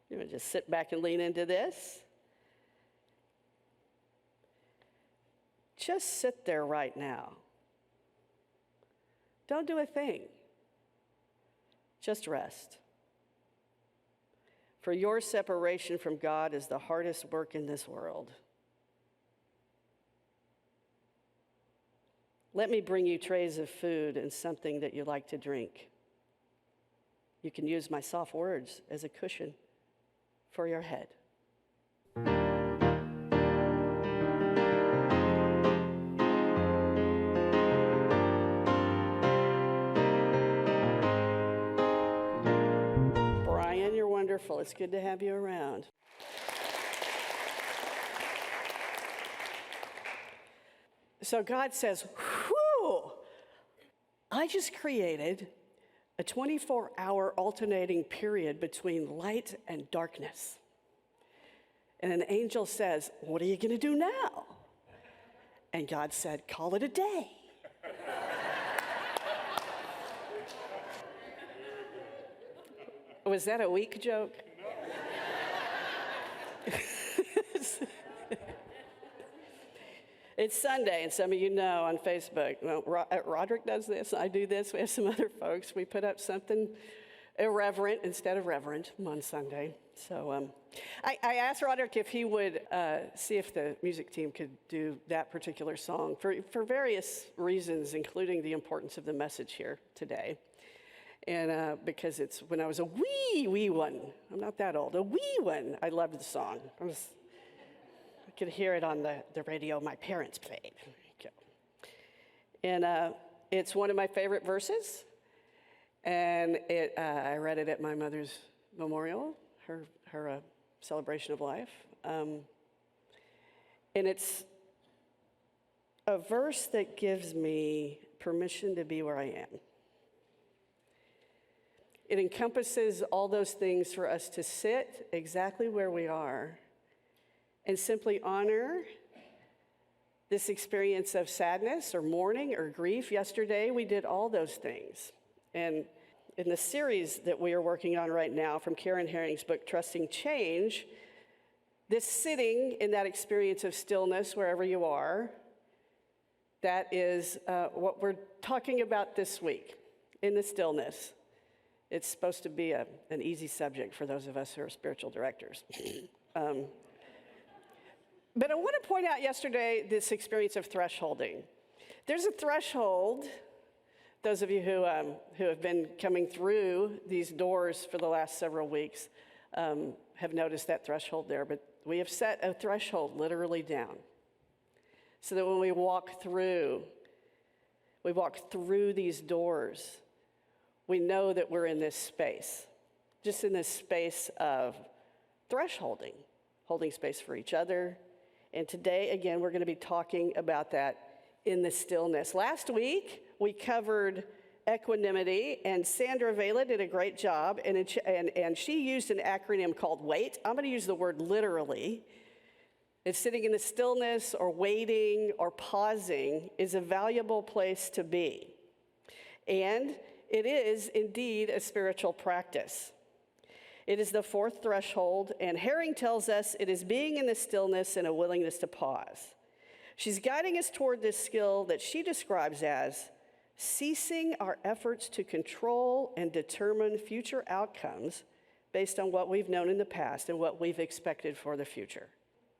You want to just sit back and lean into this? Just sit there right now. Don't do a thing. Just rest. For your separation from God is the hardest work in this world. Let me bring you trays of food and something that you like to drink. You can use my soft words as a cushion for your head. Brian, you're wonderful. It's good to have you around. So God says, whew, I just created a 24-hour alternating period between light and darkness. And an angel says, what are you going to do now? And God said, call it a day. Was that a weak joke? It's Sunday, and some of you know on Facebook, Roderick does this, I do this, we have some other folks. We put up something irreverent instead of reverent on Sunday. So I asked Roderick if he would see if the music team could do that particular song for various reasons, including the importance of the message here today. And because it's when I was a wee one, I'm not that old, a wee one, I loved the song. I could hear it on the radio my parents played. And it's one of my favorite verses. And I read it at my mother's memorial, her celebration of life. And it's a verse that gives me permission to be where I am. It encompasses all those things for us to sit exactly where we are and simply honor this experience of sadness or mourning or grief. Yesterday, we did all those things. And in the series that we are working on right now from Karen Herring's book, Trusting Change, this sitting in that experience of stillness wherever you are, that is what we're talking about this week, in the stillness. It's supposed to be an easy subject for those of us who are spiritual directors. But I want to point out yesterday this experience of thresholding. There's a threshold. Those of you who have been coming through these doors for the last several weeks have noticed that threshold there. But we have set a threshold literally down so that when we walk through these doors, we know that we're in this space, just in this space of thresholding, holding space for each other. And today, again, we're going to be talking about that in the stillness. Last week, we covered equanimity, and Sandra Vela did a great job, and she used an acronym called WAIT. I'm going to use the word literally. It's sitting in the stillness or waiting or pausing is a valuable place to be. And it is indeed a spiritual practice. It is the fourth threshold, and Herring tells us it is being in the stillness and a willingness to pause. She's guiding us toward this skill that she describes as ceasing our efforts to control and determine future outcomes based on what we've known in the past and what we've expected for the future.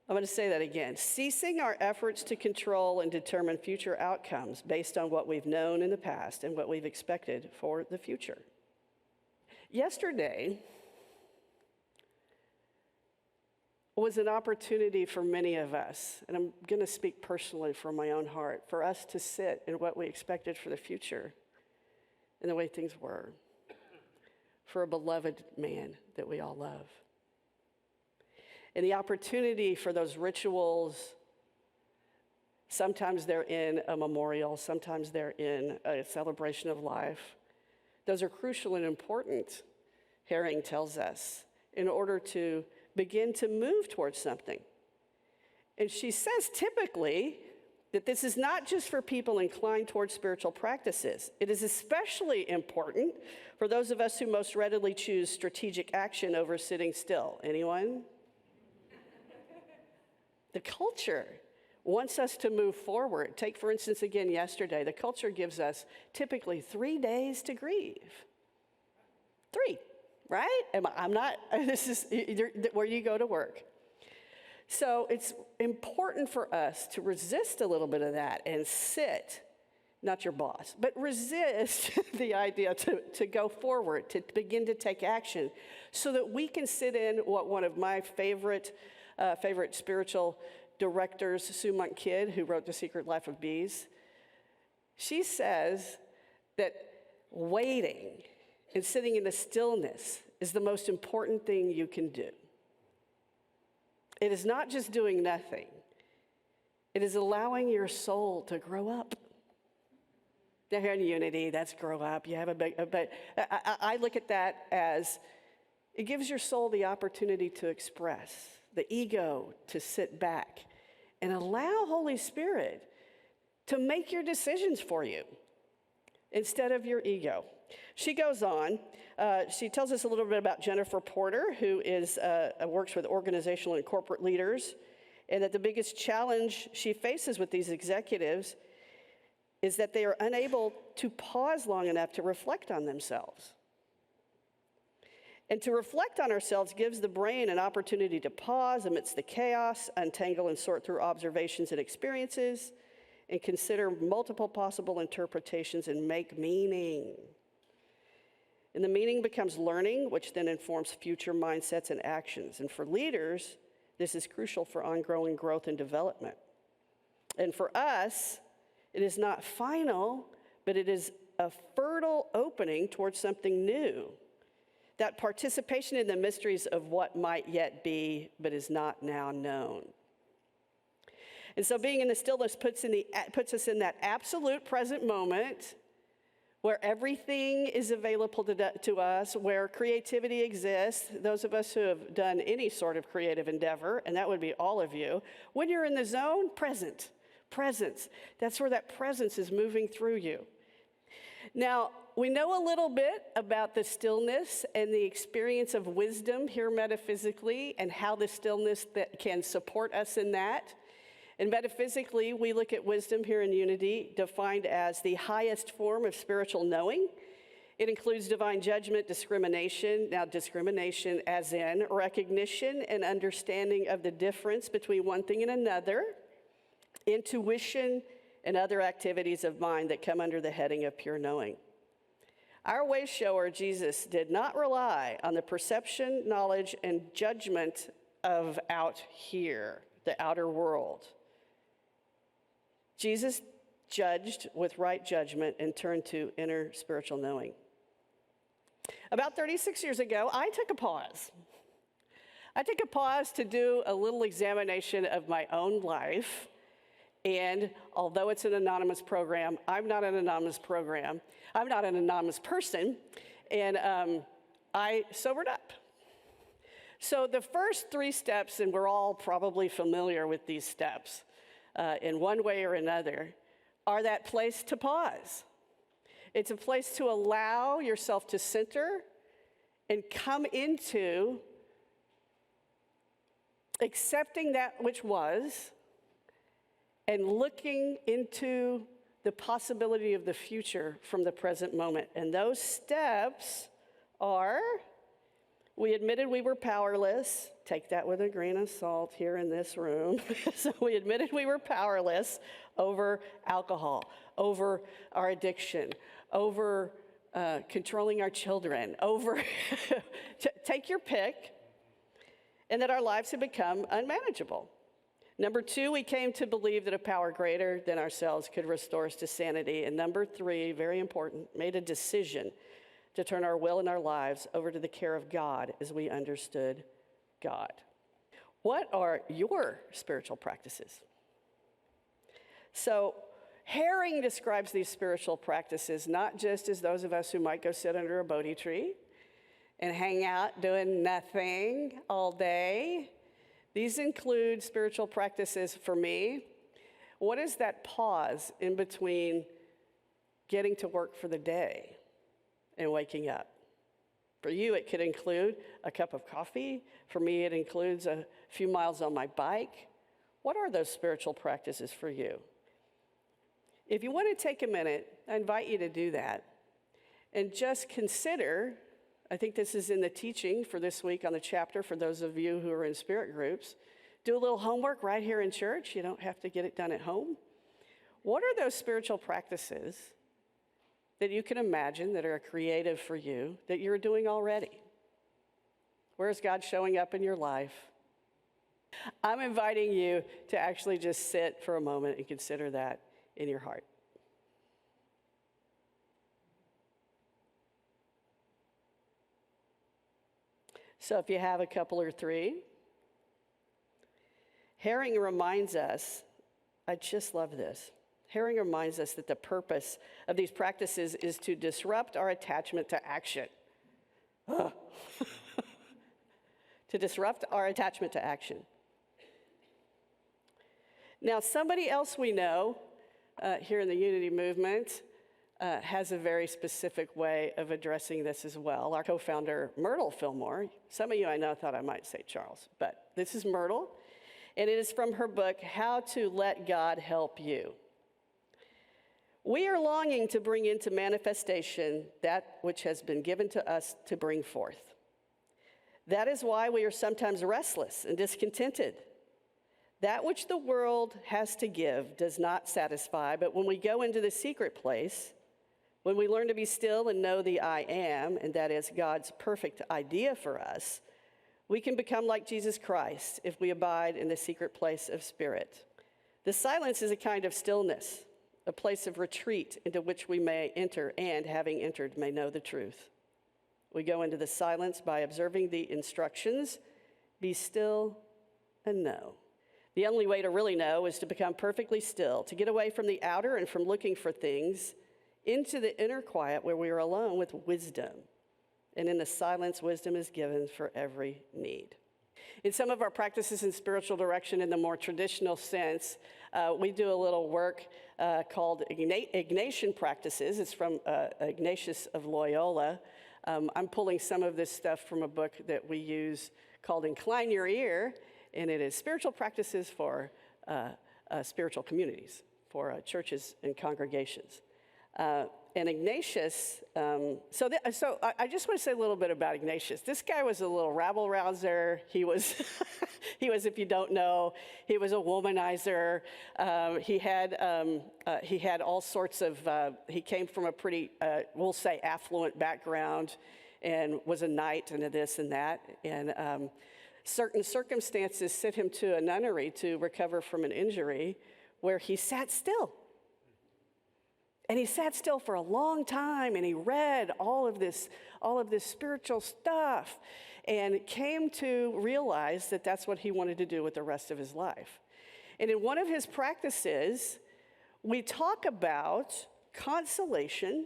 I'm going to say that again. Ceasing our efforts to control and determine future outcomes based on what we've known in the past and what we've expected for the future. Yesterday was an opportunity for many of us, and I'm going to speak personally from my own heart, for us to sit in what we expected for the future and the way things were for a beloved man that we all love. And the opportunity for those rituals, sometimes they're in a memorial, sometimes they're in a celebration of life. Those are crucial and important, Herring tells us, in order to begin to move towards something. And she says typically that this is not just for people inclined towards spiritual practices. It is especially important for those of us who most readily choose strategic action over sitting still. Anyone? The culture wants us to move forward. Take, for instance, again, yesterday, the culture gives us typically 3 days to grieve. 3, right? I'm not, this is where you go to work. So it's important for us to resist a little bit of that and sit, not your boss, but resist the idea to go forward, to begin to take action so that we can sit in what one of my favorite spiritual directors, Sue Monk Kidd, who wrote The Secret Life of Bees, she says that waiting and sitting in the stillness is the most important thing you can do. It is not just doing nothing. It is allowing your soul to grow up. Now here in Unity, that's grow up. You have but I look at that as it gives your soul the opportunity to express, the ego to sit back and allow Holy Spirit to make your decisions for you instead of your ego. She goes on. She tells us a little bit about Jennifer Porter, who works with organizational and corporate leaders, and that the biggest challenge she faces with these executives is that they are unable to pause long enough to reflect on themselves. And to reflect on ourselves gives the brain an opportunity to pause amidst the chaos, untangle and sort through observations and experiences, and consider multiple possible interpretations and make meaning. And the meaning becomes learning, which then informs future mindsets and actions. And for leaders, this is crucial for ongoing growth and development. And for us, it is not final, but it is a fertile opening towards something new. That participation in the mysteries of what might yet be, but is not now known. And so being in the stillness puts us in that absolute present moment where everything is available to us, where creativity exists. Those of us who have done any sort of creative endeavor, and that would be all of you, when you're in the zone, presence. That's where that presence is moving through you. Now, we know a little bit about the stillness and the experience of wisdom here metaphysically and how the stillness that can support us in that. And metaphysically, we look at wisdom here in Unity, defined as the highest form of spiritual knowing. It includes divine judgment, discrimination. Now, discrimination as in recognition and understanding of the difference between one thing and another, intuition, and other activities of mind that come under the heading of pure knowing. Our way shower, Jesus, did not rely on the perception, knowledge, and judgment of out here, the outer world. Jesus judged with right judgment and turned to inner spiritual knowing. About 36 years ago, I took a pause. I took a pause to do a little examination of my own life. And although it's an anonymous program, I'm not an anonymous program. I'm not an anonymous person. And I sobered up. So the first 3 steps, and we're all probably familiar with these steps, in one way or another, are that place to pause. It's a place to allow yourself to center and come into accepting that which was and looking into the possibility of the future from the present moment. And those steps are, we admitted we were powerless. Take that with a grain of salt here in this room. So we admitted we were powerless over alcohol, over our addiction, over controlling our children, over, take your pick, and that our lives had become unmanageable. Number 2, we came to believe that a power greater than ourselves could restore us to sanity. And number 3, very important, made a decision to turn our will and our lives over to the care of God as we understood God. What are your spiritual practices? So Herring describes these spiritual practices not just as those of us who might go sit under a Bodhi tree and hang out doing nothing all day. These include spiritual practices for me What is that pause in between getting to work for the day and waking up? For you, it could include a cup of coffee. For me, it includes a few miles on my bike. What are those spiritual practices for you? If you want to take a minute, I invite you to do that. And just consider, I think this is in the teaching for this week on the chapter for those of you who are in spirit groups. Do a little homework right here in church. You don't have to get it done at home. What are those spiritual practices that you can imagine that are creative for you that you're doing already? Where is God showing up in your life? I'm inviting you to actually just sit for a moment and consider that in your heart. So if you have a couple or three, Herring reminds us, I just love this. Herring reminds us that the purpose of these practices is to disrupt our attachment to action. To disrupt our attachment to action. Now, somebody else we know here in the Unity movement has a very specific way of addressing this as well. Our co-founder, Myrtle Fillmore. Some of you I know thought I might say Charles, but this is Myrtle, and it is from her book, How to Let God Help You. We are longing to bring into manifestation that which has been given to us to bring forth. That is why we are sometimes restless and discontented. That which the world has to give does not satisfy, but when we go into the secret place, when we learn to be still and know the I am, and that is God's perfect idea for us, we can become like Jesus Christ if we abide in the secret place of spirit. The silence is a kind of stillness, a place of retreat into which we may enter and, having entered, may know the truth. We go into the silence by observing the instructions, be still and know. The only way to really know is to become perfectly still, to get away from the outer and from looking for things into the inner quiet where we are alone with wisdom. And in the silence, wisdom is given for every need. In some of our practices in spiritual direction in the more traditional sense, we do a little work called Ignatian practices. It's from Ignatius of Loyola. I'm pulling some of this stuff from a book that we use called Incline Your Ear, and it is spiritual practices for spiritual communities, for churches and congregations. And Ignatius, so I just want to say a little bit about Ignatius. This guy was a little rabble-rouser. He was, if you don't know, he was a womanizer. He had all sorts of, he came from a pretty, we'll say, affluent background and was a knight and a this and that. And certain circumstances sent him to a nunnery to recover from an injury where he sat still. And he sat still for a long time, and he read all of this spiritual stuff, and came to realize that that's what he wanted to do with the rest of his life. And in one of his practices, we talk about consolation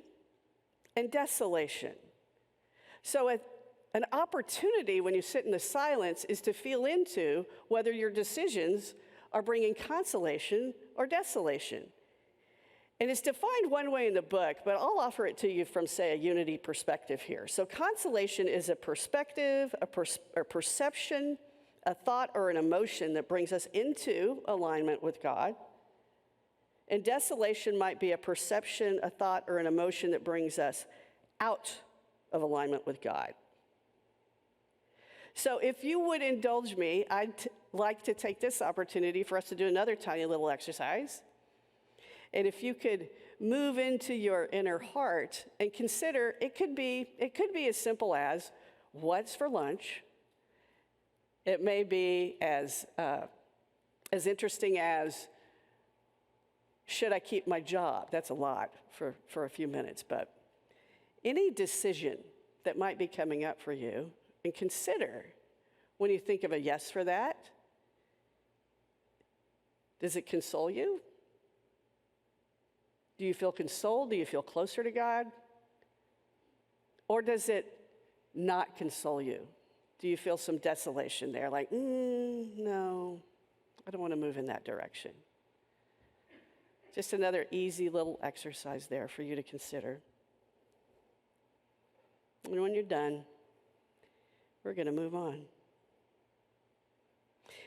and desolation. So an opportunity when you sit in the silence is to feel into whether your decisions are bringing consolation or desolation. And it's defined one way in the book, but I'll offer it to you from, say, a unity perspective here. So consolation is a perspective, a perception, a thought, or an emotion that brings us into alignment with God. And desolation might be a perception, a thought, or an emotion that brings us out of alignment with God. So if you would indulge me, I'd like to take this opportunity for us to do another tiny little exercise. And if you could move into your inner heart and consider, it could be as simple as, what's for lunch? It may be as interesting as, should I keep my job? That's a lot for a few minutes, but any decision that might be coming up for you, and consider when you think of a yes for that, does it console you? Do you feel consoled? Do you feel closer to God? Or does it not console you? Do you feel some desolation there? Like, no, I don't want to move in that direction. Just another easy little exercise there for you to consider. And when you're done, we're going to move on.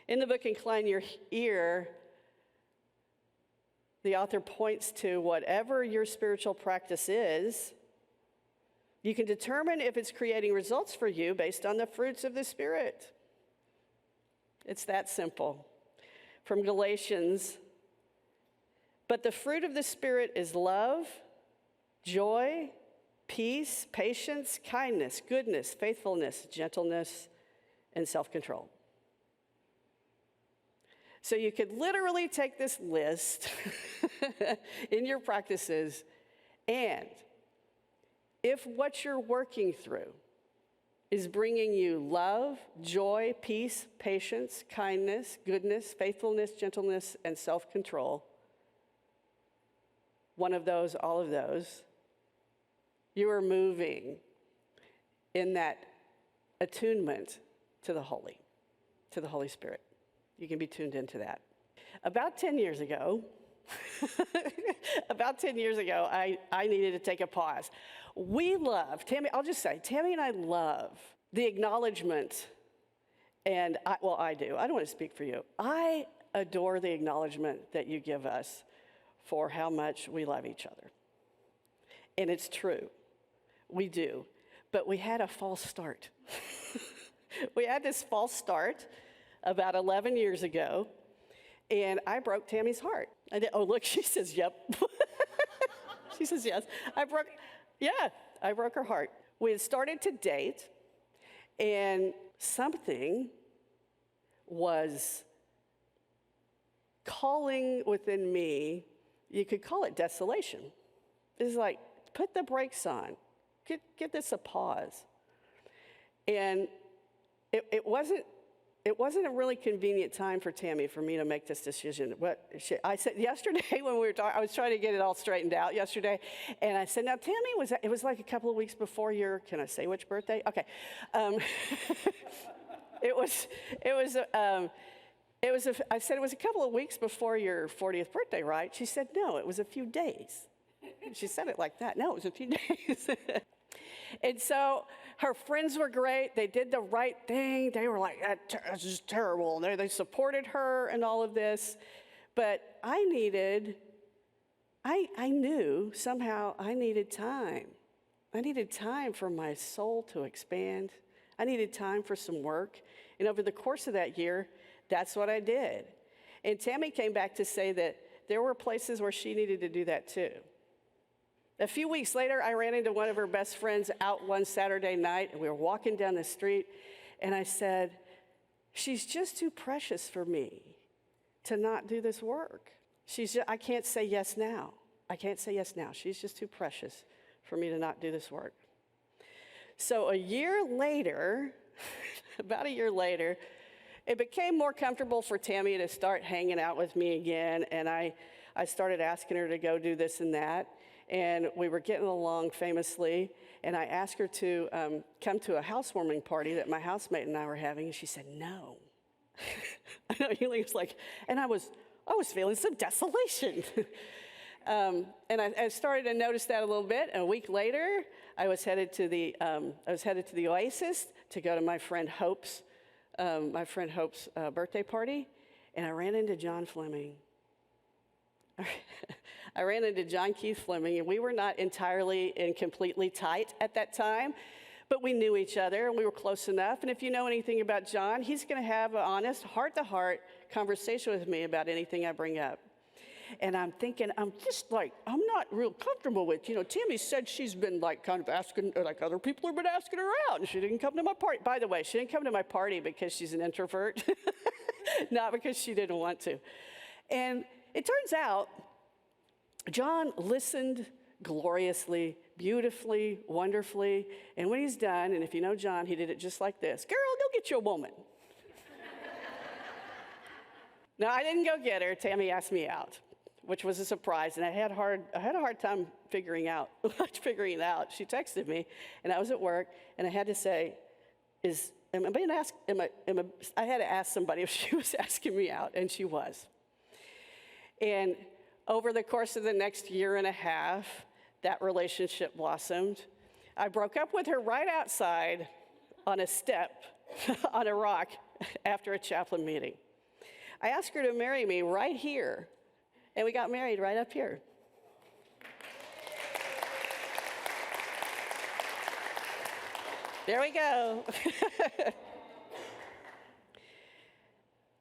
In the book, Incline Your Ear, the author points to whatever your spiritual practice is, you can determine if it's creating results for you based on the fruits of the Spirit. It's that simple. From Galatians, but the fruit of the Spirit is love, joy, peace, patience, kindness, goodness, faithfulness, gentleness, and self-control. So you could literally take this list in your practices, and if what you're working through is bringing you love, joy, peace, patience, kindness, goodness, faithfulness, gentleness, and self-control, one of those, all of those, you are moving in that attunement to the Holy Spirit. You can be tuned into that. About 10 years ago, I needed to take a pause. We love, Tammy and I love the acknowledgement, and I do. I don't want to speak for you. I adore the acknowledgement that you give us for how much we love each other. And it's true. We do. But we had a false start. We had this false start about 11 years ago, and I broke Tammy's heart. Oh, look, she says, yep. She says, yes. I broke her heart. We had started to date, and something was calling within me. You could call it desolation. It's like, put the brakes on. Give this a pause. And it wasn't a really convenient time for Tammy for me to make this decision. I said yesterday when we were talking, I was trying to get it all straightened out yesterday, and I said, now Tammy, it was like a couple of weeks before your, can I say which birthday? Okay. I said it was a couple of weeks before your 40th birthday, right? She said, no, it was a few days. She said it like that. No, it was a few days. And so her friends were great. They did the right thing. They were like, that's just terrible. They supported her and all of this. But I knew somehow I needed time. I needed time for my soul to expand. I needed time for some work. And over the course of that year, that's what I did. And Tammy came back to say that there were places where she needed to do that too. A few weeks later, I ran into one of her best friends out one Saturday night, and we were walking down the street, and I said, she's just too precious for me to not do this work. I can't say yes now. I can't say yes now. She's just too precious for me to not do this work. So a year later, about a year later, it became more comfortable for Tammy to start hanging out with me again, and I started asking her to go do this and that. And we were getting along famously, and I asked her to come to a housewarming party that my housemate and I were having, and she said no. I know, he was like, and I was feeling some desolation. And I started to notice that a little bit. And a week later, I was headed to the Oasis to go to my friend Hope's birthday party, and I ran into John Fleming. I ran into John Keith Fleming, and we were not entirely and completely tight at that time, but we knew each other, and we were close enough. And if you know anything about John, he's going to have an honest, heart-to-heart conversation with me about anything I bring up. And I'm thinking, I'm not real comfortable with, Tammy said she's been kind of asking, other people have been asking her out, and she didn't come to my party. By the way, she didn't come to my party because she's an introvert, not because she didn't want to. And it turns out, John listened gloriously, beautifully, wonderfully, and when he's done, and if you know John, he did it just like this, girl, go get you a woman. Now, I didn't go get her. Tammy asked me out, which was a surprise, and I had a hard time figuring it out. She texted me, and I was at work, and I had to say, I had to ask somebody if she was asking me out, and she was. And Over the course of the next year and a half, that relationship blossomed. I broke up with her right outside on a step on a rock after a chaplain meeting. I asked her to marry me right here, and we got married right up here. There we go.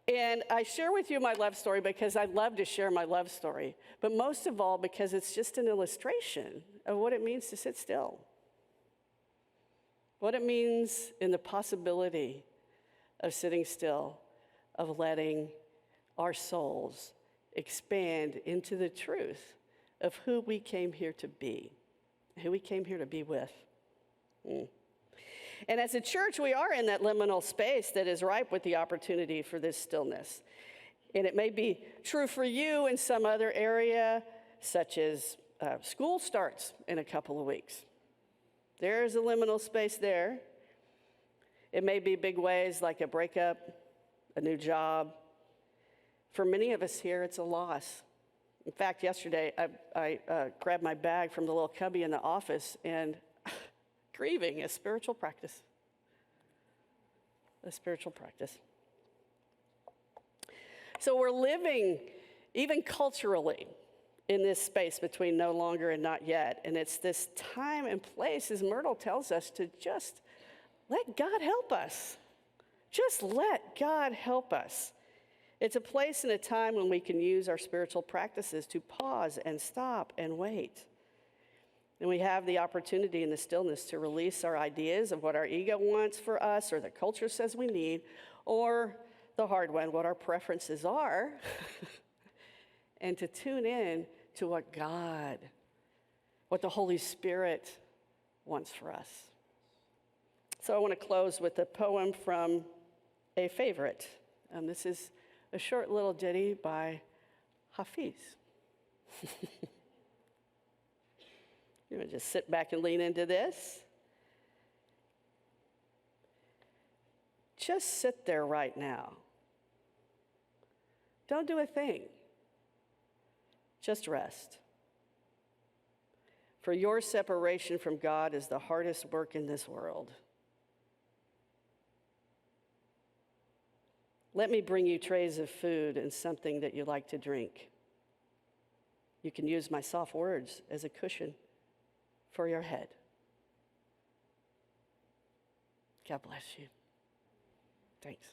And I share with you my love story because I love to share my love story, but most of all because it's just an illustration of what it means to sit still. What it means in the possibility of sitting still, of letting our souls expand into the truth of who we came here to be, who we came here to be with. And as a church, we are in that liminal space that is ripe with the opportunity for this stillness. And it may be true for you in some other area, such as school starts in a couple of weeks. There's a liminal space there. It may be big ways like a breakup, a new job. For many of us here, it's a loss. In fact, yesterday, I grabbed my bag from the little cubby in the office, and grieving is spiritual practice. A spiritual practice. So we're living, even culturally, in this space between no longer and not yet. And it's this time and place, as Myrtle tells us, to just let God help us. Just let God help us. It's a place and a time when we can use our spiritual practices to pause and stop and wait. And we have the opportunity in the stillness to release our ideas of what our ego wants for us or the culture says we need, or the hard one, what our preferences are, and to tune in to what God, what the Holy Spirit wants for us. So I want to close with a poem from a favorite. This is a short little ditty by Hafiz. You're going to just sit back and lean into this. Just sit there right now. Don't do a thing. Just rest. For your separation from God is the hardest work in this world. Let me bring you trays of food and something that you like to drink. You can use my soft words as a cushion for your head. God bless you. Thanks.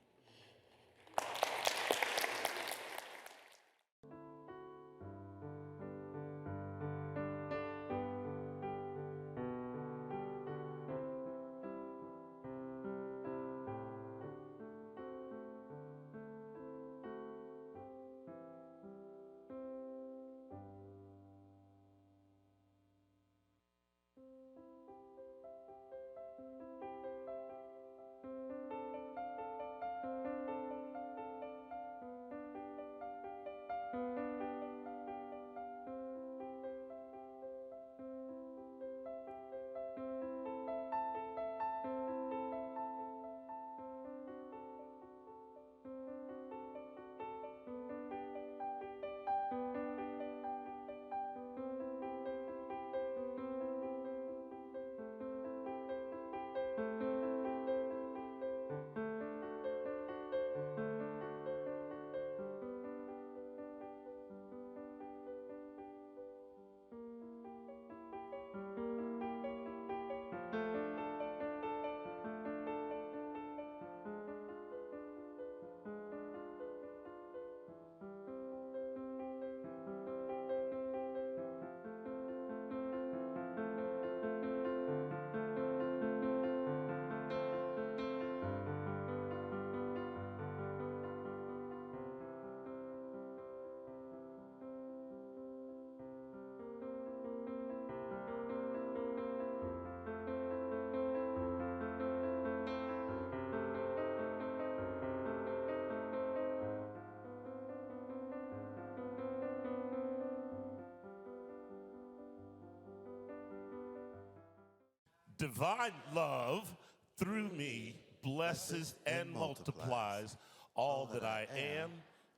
Divine love through me blesses and multiplies all that I am,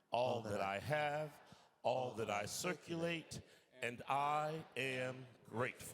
all that I have, all that I circulate, and I am grateful.